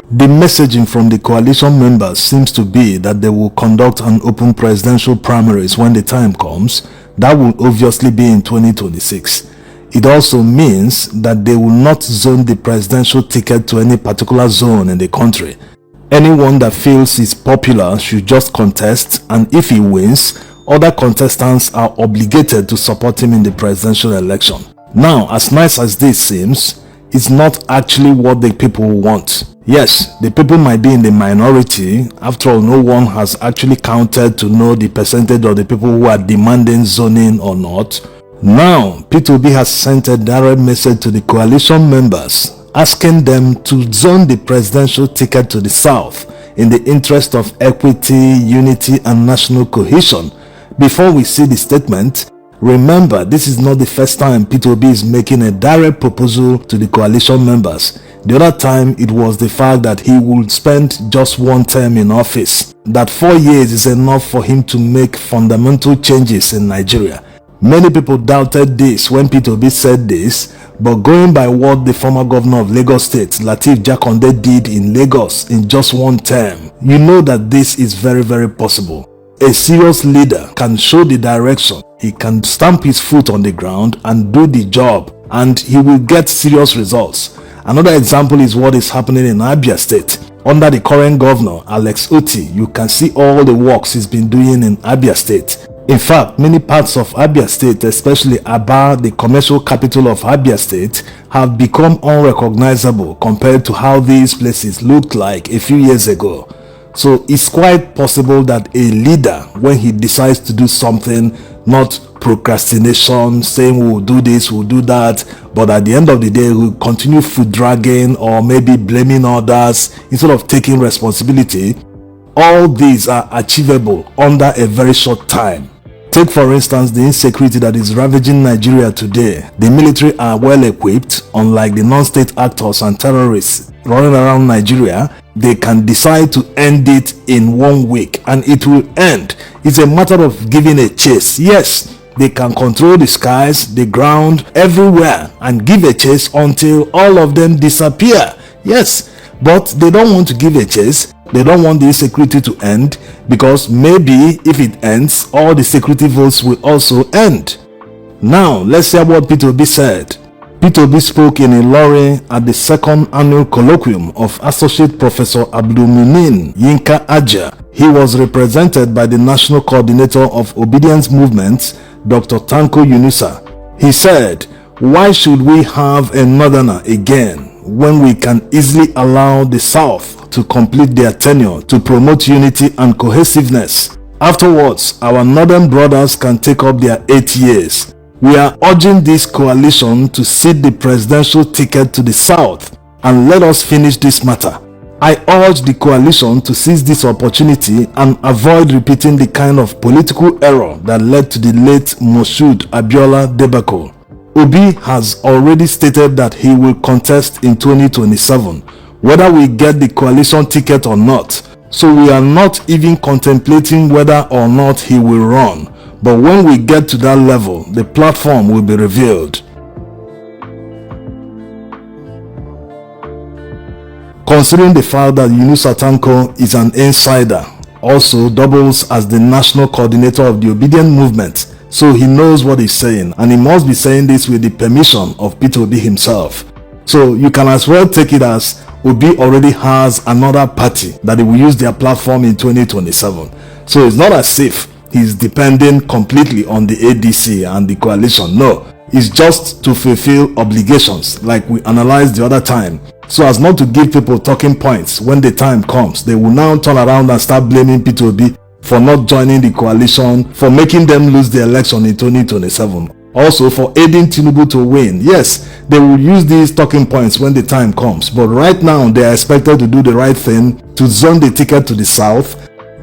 The messaging from the coalition members seems to be that they will conduct an open presidential primaries when the time comes. That will obviously be in 2026. It also means that they will not zone the presidential ticket to any particular zone in the country. Anyone that feels is popular should just contest, and if he wins, other contestants are obligated to support him in the presidential election. Now, as nice as this seems, it's not actually what the people want. Yes, the people might be in the minority. After all, no one has actually counted to know the percentage of the people who are demanding zoning or not. Now, P2B has sent a direct message to the coalition members asking them to zone the presidential ticket to the south in the interest of equity, unity, and national cohesion. Before we see the statement, remember, this is not the first time P2B is making a direct proposal to the coalition members. The other time, it was the fact that he would spend just one term in office, that 4 years is enough for him to make fundamental changes in Nigeria. Many people doubted this when P2B said this, but going by what the former governor of Lagos State, Lateef Jakonde, did in Lagos in just one term, you know that this is very, very possible. A serious leader can show the direction, he can stamp his foot on the ground and do the job, and he will get serious results. Another example is what is happening in Abia State. Under the current governor, Alex Otti, you can see all the works he's been doing in Abia State. In fact, many parts of Abia State, especially Aba, the commercial capital of Abia State, have become unrecognizable compared to how these places looked like a few years ago. So it's quite possible that a leader, when he decides to do something, not procrastination, saying we'll do this, we'll do that, but at the end of the day, we'll continue foot dragging or maybe blaming others instead of taking responsibility. All these are achievable under a very short time. Take for instance the insecurity that is ravaging Nigeria today. The military are well equipped, unlike the non-state actors and terrorists running around Nigeria. They can decide to end it in 1 week and it will end. It's a matter of giving a chase. Yes, they can control the skies, the ground, everywhere and give a chase until all of them disappear. Yes, but they don't want to give a chase. They don't want the insecurity to end, because maybe if it ends, all the security votes will also end. Now, let's hear what P2B said. P2B spoke in Ilorin at the second annual colloquium of Associate Professor Abdulmumin Yinka Aja. He was represented by the National Coordinator of Obedience Movements, Dr. Tanko Yunusa. He said, "Why should we have a northerner again when we can easily allow the South to complete their tenure to promote unity and cohesiveness? Afterwards, our northern brothers can take up their 8 years. We are urging this coalition to cede the presidential ticket to the South and let us finish this matter. I urge the coalition to seize this opportunity and avoid repeating the kind of political error that led to the late Moshood Abiola debacle." Obi has already stated that he will contest in 2027, whether we get the coalition ticket or not. So we are not even contemplating whether or not he will run. But when we get to that level, the platform will be revealed. Considering the fact that Yunusa Tanko is an insider, also doubles as the national coordinator of the Obedient Movement, so he knows what he's saying, and he must be saying this with the permission of P2B himself. So you can as well take it as Obi already has another party that he will use their platform in 2027. So it's not as if he's depending completely on the ADC and the coalition. No, it's just to fulfill obligations like we analyzed the other time, so as not to give people talking points when the time comes. They will now turn around and start blaming P2B for not joining the coalition, for making them lose the election in 2027. Also for aiding Tinubu to win. Yes, they will use these talking points when the time comes, but right now they are expected to do the right thing, to zone the ticket to the South.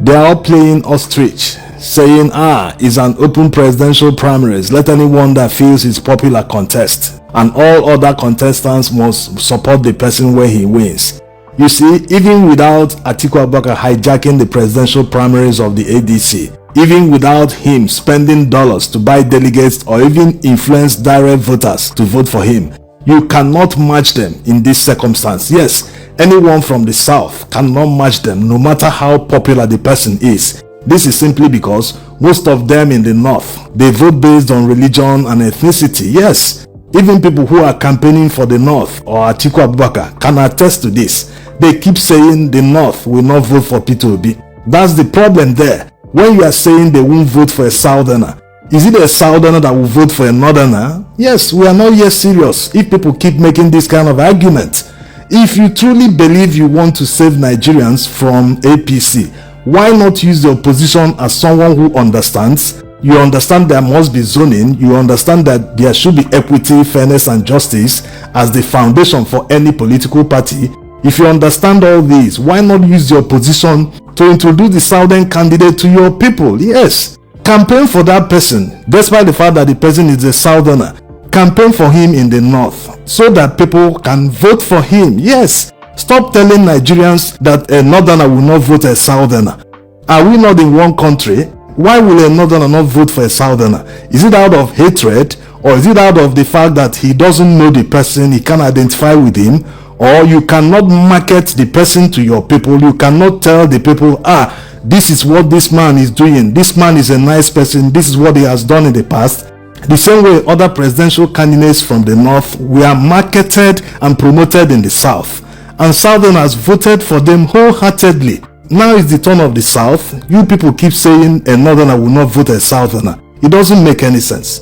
They are all playing ostrich, saying, it's an open presidential primaries, let anyone that feels is popular contest, and all other contestants must support the person where he wins. You see, even without ATIKU Abubakar hijacking the presidential primaries of the ADC, even without him spending dollars to buy delegates or even influence direct voters to vote for him, you cannot match them in this circumstance. Yes, anyone from the south cannot match them, no matter how popular the person is. This is simply because most of them in the north, they vote based on religion and ethnicity. Yes, even people who are campaigning for the north or ATIKU Abubakar can attest to this. They keep saying the north will not vote for Peter Obi. That's the problem there. When you are saying they won't vote for a southerner, is it a southerner that will vote for a northerner? Yes, we are not yet serious if people keep making this kind of argument. If you truly believe you want to save Nigerians from APC, why not use the opposition as someone who understands? You understand there must be zoning. You understand that there should be equity, fairness, and justice as the foundation for any political party. If you understand all these, why not use the opposition to introduce the southern candidate to your people? Yes, campaign for that person, despite the fact that the person is a southerner. Campaign for him in the north so that people can vote for him. Yes, stop telling Nigerians that a northerner will not vote a southerner. Are we not in one country? Why will a northerner not vote for a southerner? Is it out of hatred, or is it out of the fact that he doesn't know the person, he can't identify with him? Or you cannot market the person to your people. You cannot tell the people, this is what this man is doing. This man is a nice person. This is what he has done in the past. The same way other presidential candidates from the north were marketed and promoted in the south. And southerners voted for them wholeheartedly. Now it's the turn of the south. You people keep saying a northerner will not vote a southerner. It doesn't make any sense.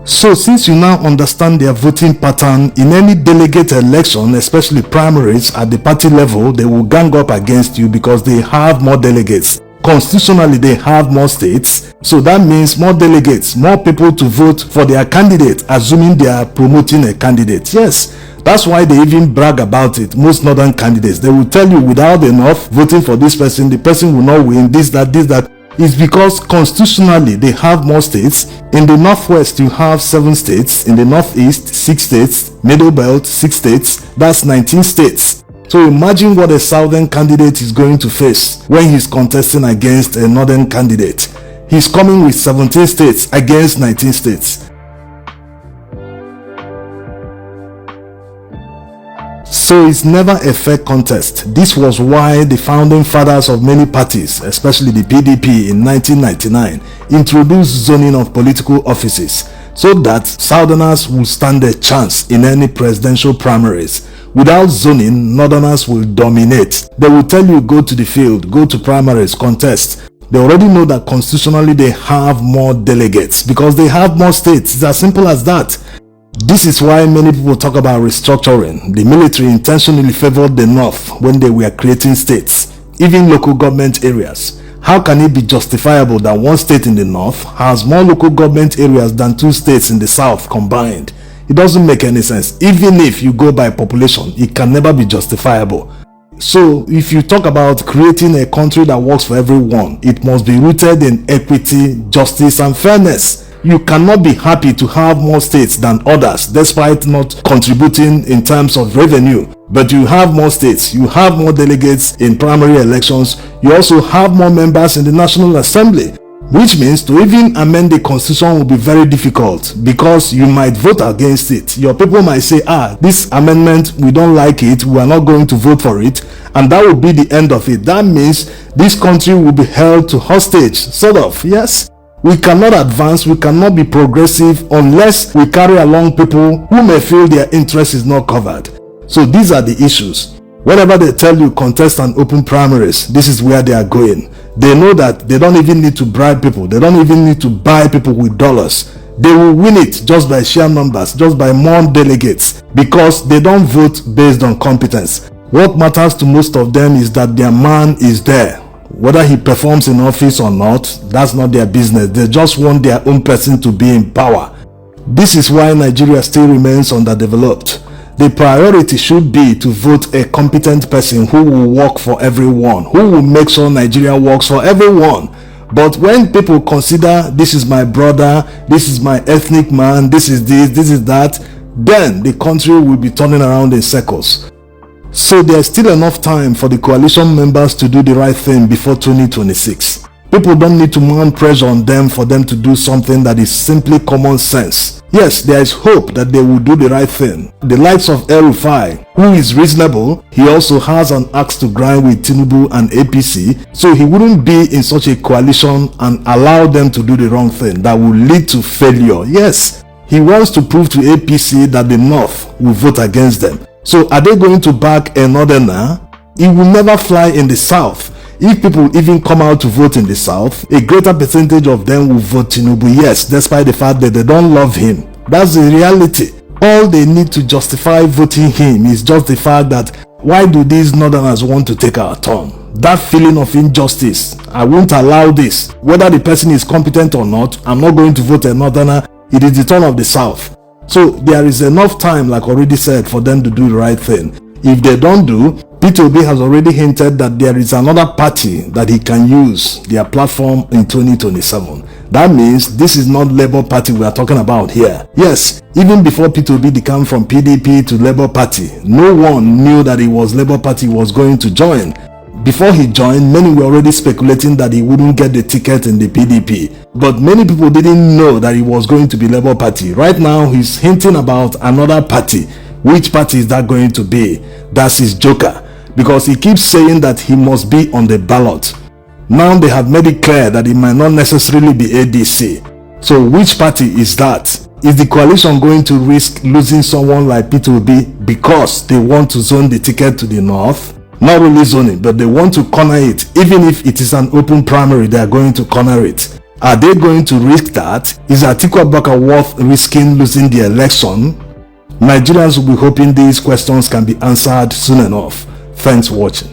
So since you now understand their voting pattern, in any delegate election, especially primaries at the party level, they will gang up against you because they have more delegates. Constitutionally, they have more states. So that means more delegates, more people to vote for their candidate, assuming they are promoting a candidate. Yes, that's why they even brag about it. Most northern candidates, they will tell you without the north voting for this person, the person will not win, this, that. It's because constitutionally they have more states. In the northwest you have 7 states, in the northeast 6 states, middle belt 6 states, that's 19 states. So imagine what a southern candidate is going to face when he's contesting against a northern candidate. He's coming with 17 states against 19 states. So it's never a fair contest. This was why the founding fathers of many parties, especially the PDP in 1999, introduced zoning of political offices so that southerners will stand a chance in any presidential primaries. Without zoning, northerners will dominate. They will tell you go to the field, go to primaries, contest. They already know that constitutionally they have more delegates because they have more states. It's as simple as that. This is why many people talk about restructuring. The military intentionally favored the north when they were creating states, even local government areas. How can it be justifiable that one state in the north has more local government areas than 2 states in the south combined? It doesn't make any sense. Even if you go by population, it can never be justifiable. So if you talk about creating a country that works for everyone, it must be rooted in equity, justice, and fairness. You cannot be happy to have more states than others despite not contributing in terms of revenue. But you have more states, you have more delegates in primary elections, you also have more members in the National Assembly, which means to even amend the constitution will be very difficult because you might vote against it. Your people might say, this amendment, we don't like it, we are not going to vote for it, and that will be the end of it. That means this country will be held to hostage, sort of, yes? We cannot advance, we cannot be progressive unless we carry along people who may feel their interest is not covered. So these are the issues. Whenever they tell you contest and open primaries, this is where they are going. They know that they don't even need to bribe people. They don't even need to buy people with dollars. They will win it just by sheer numbers, just by more delegates, because they don't vote based on competence. What matters to most of them is that their man is there. Whether he performs in office or not, that's not their business. They just want their own person to be in power. This is why Nigeria still remains underdeveloped. The priority should be to vote a competent person who will work for everyone, who will make sure Nigeria works for everyone. But when people consider this is my brother, this is my ethnic man, this is this, this is that, then the country will be turning around in circles. So there's still enough time for the coalition members to do the right thing before 2026. People don't need to mount pressure on them for them to do something that is simply common sense. Yes, there is hope that they will do the right thing. The likes of El-rufia, who is reasonable, he also has an axe to grind with Tinubu and APC, so he wouldn't be in such a coalition and allow them to do the wrong thing that will lead to failure. Yes, he wants to prove to APC that the North will vote against them. So are they going to back a Northerner? It will never fly in the South. If people even come out to vote in the South, a greater percentage of them will vote Tinubu, yes, despite the fact that they don't love him. That's the reality. All they need to justify voting him is just the fact that, why do these Northerners want to take our turn? That feeling of injustice, I won't allow this. Whether the person is competent or not, I'm not going to vote a Northerner. It is the turn of the South. So there is enough time, like already said, for them to do the right thing. If they don't do, Peter Obi has already hinted that there is another party that he can use their platform in 2027. That means this is not Labour Party we are talking about here. Yes, even before Peter Obi decame from PDP to Labour Party, no one knew that it was Labour Party he was going to join. Before he joined, many were already speculating that he wouldn't get the ticket in the PDP. But many people didn't know that he was going to be Labour Party. Right now, he's hinting about another party. Which party is that going to be? That's his joker. Because he keeps saying that he must be on the ballot. Now they have made it clear that it might not necessarily be ADC. So which party is that? Is the coalition going to risk losing someone like Peter Obi because they want to zone the ticket to the North? Not really zoning, but they want to corner it. Even if it is an open primary, they are going to corner it. Are they going to risk that? Is ATIKU Abubakar worth risking losing the election? Nigerians will be hoping these questions can be answered soon enough. Thanks for watching.